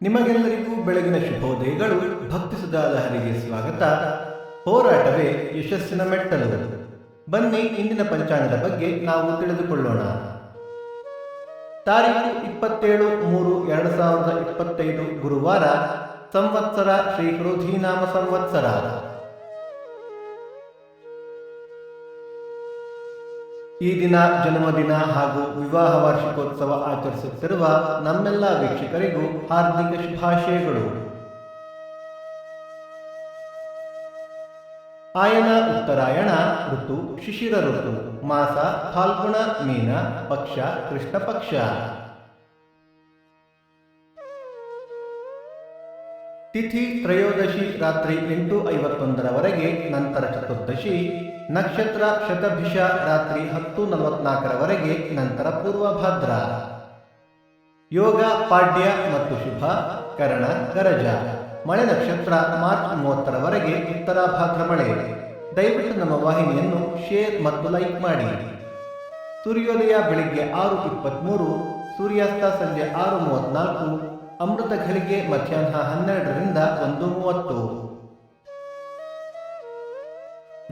ನಿಮಗೆಲ್ಲರಿಗೂ ಬೆಳಗಿನ ಶುಭೋದಯಗಳು. ಭಕ್ತಿ ಸುಧಾಲಹರಿಗೆ ಸ್ವಾಗತ. ಹೋರಾಟವೇ ಯಶಸ್ಸಿನ ಮೆಟ್ಟಲು. ಬನ್ನಿ ಇಂದಿನ ಪಂಚಾಂಗದ ಬಗ್ಗೆ ನಾವು ತಿಳಿದುಕೊಳ್ಳೋಣ. ತಾರೀಖು 27/3/2025 ಗುರುವಾರ. ಸಂವತ್ಸರ ಶ್ರೀ ಕ್ರೋಧೀನಾಮ ಸಂವತ್ಸರ. ಈ ದಿನ ಜನ್ಮದಿನ ಹಾಗೂ ವಿವಾಹ ವಾರ್ಷಿಕೋತ್ಸವ ಆಚರಿಸುತ್ತಿರುವ ನಮ್ಮೆಲ್ಲ ವೀಕ್ಷಕರಿಗೂ ಹಾರ್ದಿಕ ಶುಭಾಶಯಗಳು. ಆಯನ ಉತ್ತರಾಯಣ ಋತು ಶಿಶಿರ ಋತು. ಮಾಸ ಫಾಲ್ಗುಣ ಮೀನ. ಪಕ್ಷ ಕೃಷ್ಣ ಪಕ್ಷ. ತಿಥಿ ತ್ರಯೋದಶಿ ರಾತ್ರಿ 8:51 ನಂತರ ಚತುರ್ದಶಿ. ನಕ್ಷತ್ರ ಶತಭಿಷ ರಾತ್ರಿ 10:44 ನಂತರ ಪೂರ್ವಭಾದ್ರ. ಯೋಗ ಪಾಡ್ಯ ಮತ್ತು ಶುಭ. ಕರಣ ಗರಜ. ಮಳೆ ನಕ್ಷತ್ರ ಮಾರ್ಚ್ 30 ಉತ್ತರ ಭಾದ್ರ ಮಳೆ. ದಯವಿಟ್ಟು ನಮ್ಮ ವಾಹಿನಿಯನ್ನು ಶೇರ್ ಮತ್ತು ಲೈಕ್ ಮಾಡಿ. ಸೂರ್ಯೋದಯ ಬೆಳಿಗ್ಗೆ 6:23, ಸೂರ್ಯಾಸ್ತ ಸಂಜೆ 6:34, ಅಮೃತ ಘಳಿಗೆ ಮಧ್ಯಾಹ್ನ 12ರಿಂದ 1:30.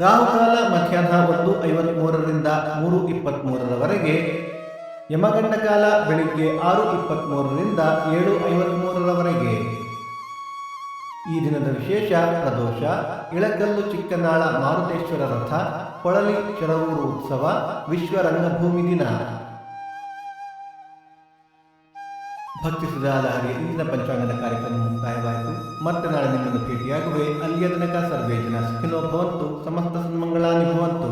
ರಾಹುಕಾಲ ಮಧ್ಯಾಹ್ನ 1:53ರಿಂದ 3:23. ಯಮಗಂಡ ಕಾಲ ಬೆಳಿಗ್ಗೆ 6:23ರಿಂದ 7:53. ಈ ದಿನದ ವಿಶೇಷ ಪ್ರದೋಷ. ಇಳಕಲ್ಲು ಚಿಕ್ಕನಾಳ ಮಾರುತೇಶ್ವರ ರಥ. ಕೊಳಲಿ ಚರವೂರು ಉತ್ಸವ. ವಿಶ್ವ ರಂಗಭೂಮಿ ದಿನ. ಭಕ್ತಿ ಸುಧಾಲಹರಿ ಇಂದಿನ ಪಂಚಾಂಗದ ಕಾರ್ಯಕ್ರಮ ಮುಕ್ತಾಯವಾಯಿತು. ಮತ್ತೆ ನಾಳೆ ನಿಮ್ಮನ್ನು ಭೇಟಿಯಾಗುವೆ. ಅಲ್ಲಿಯ ತನಕ ಸರ್ವೇ ಜನ ಸುಖಿನೋ ಭವಂತು. ಸಮಸ್ತ ಸನ್ಮಂಗಳಾನಿ ಭವಂತು.